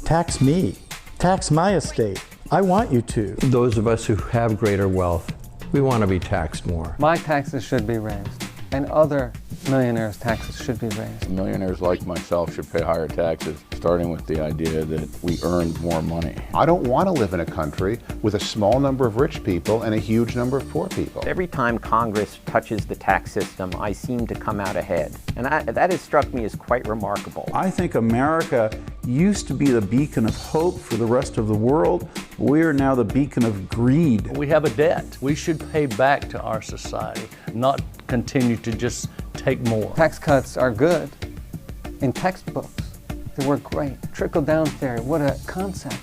Tax me. Tax my estate. I want you to. Those of us who have greater wealth, we want to be taxed more. My taxes should be raised, and other millionaires' taxes should be raised. Millionaires like myself should pay higher taxes, starting with the idea that we earn more money. I don't want to live in a country with a small number of rich people and a huge number of poor people. Every time Congress touches the tax system, I seem to come out ahead. And that has struck me as quite remarkable. I think America used to be the beacon of hope for the rest of the world. We are now the beacon of greed. We have a debt. We should pay back to our society, not continue to just take more. Tax cuts are good in textbooks. They work great. Trickle-down theory, what a concept.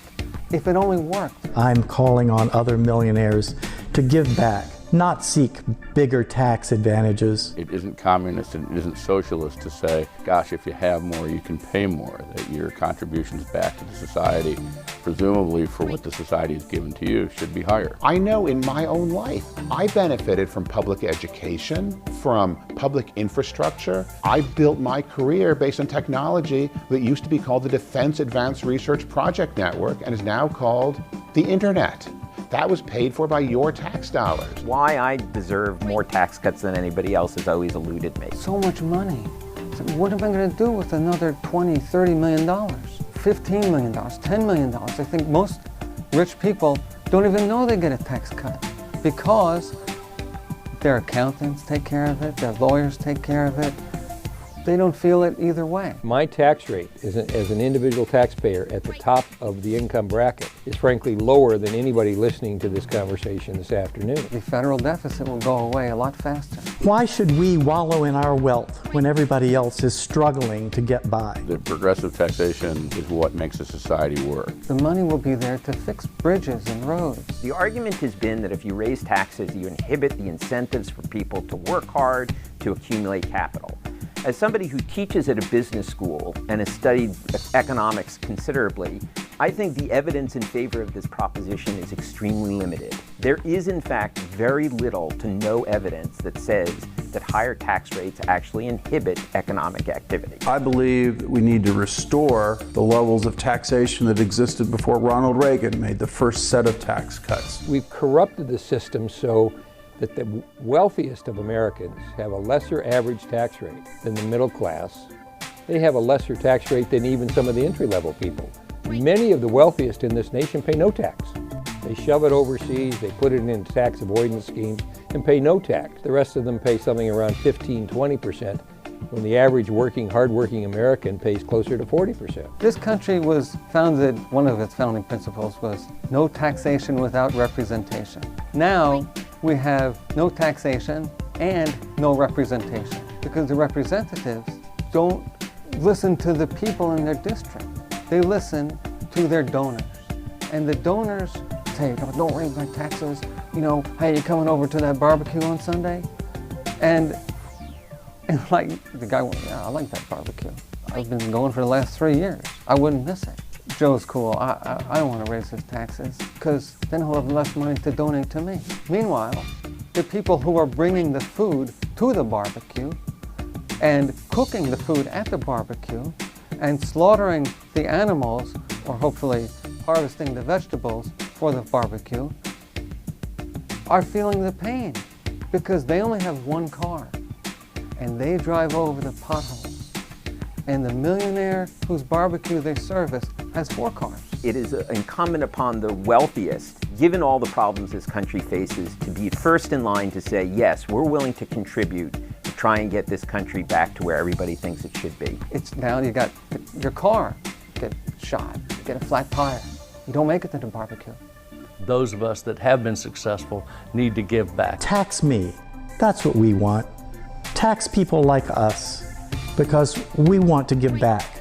If it only worked. I'm calling on other millionaires to give back, not seek bigger tax advantages. It isn't communist and it isn't socialist to say, gosh, if you have more, you can pay more, that your contributions back to the society, presumably for what the society has given to you, should be higher. I know in my own life, I benefited from public education, from public infrastructure. I built my career based on technology that used to be called the Defense Advanced Research Project Network and is now called the Internet. That was paid for by your tax dollars. Why I deserve more tax cuts than anybody else has always eluded me. So much money. So what am I going to do with another $20, $30 million, $15 million, $10 million? I think most rich people don't even know they get a tax cut because their accountants take care of it, their lawyers take care of it. They don't feel it either way. My tax rate as an individual taxpayer at the top of the income bracket is frankly lower than anybody listening to this conversation this afternoon. The federal deficit will go away a lot faster. Why should we wallow in our wealth when everybody else is struggling to get by? The progressive taxation is what makes a society work. The money will be there to fix bridges and roads. The argument has been that if you raise taxes, you inhibit the incentives for people to work hard, to accumulate capital. As somebody who teaches at a business school and has studied economics considerably, I think the evidence in favor of this proposition is extremely limited. There is, in fact, very little to no evidence that says that higher tax rates actually inhibit economic activity. I believe that we need to restore the levels of taxation that existed before Ronald Reagan made the first set of tax cuts. We've corrupted the system so that the wealthiest of Americans have a lesser average tax rate than the middle class. They have a lesser tax rate than even some of the entry-level people. Many of the wealthiest in this nation pay no tax. They shove it overseas, they put it in tax avoidance schemes, and pay no tax. The rest of them pay something around 15–20%, when the average hardworking American pays closer to 40%. This country was founded, one of its founding principles was no taxation without representation. Now, we have no taxation and no representation because the representatives don't listen to the people in their district. They listen to their donors. And the donors say, oh, don't raise my taxes. You know, hey, you coming over to that barbecue on Sunday? And like the guy went, yeah, I like that barbecue. I've been going for the last 3 years. I wouldn't miss it. Joe's cool. I don't want to raise his taxes because then he'll have less money to donate to me. Meanwhile, the people who are bringing the food to the barbecue and cooking the food at the barbecue and slaughtering the animals, or hopefully harvesting the vegetables for the barbecue, are feeling the pain because they only have one car and they drive over the potholes. And the millionaire whose barbecue they service has 4 cars. It is incumbent upon the wealthiest, given all the problems this country faces, to be first in line to say, yes, we're willing to contribute to try and get this country back to where everybody thinks it should be. It's now you got your car, get shot, get a flat tire. You don't make it to the barbecue. Those of us that have been successful need to give back. Tax me. That's what we want. Tax people like us because we want to give back.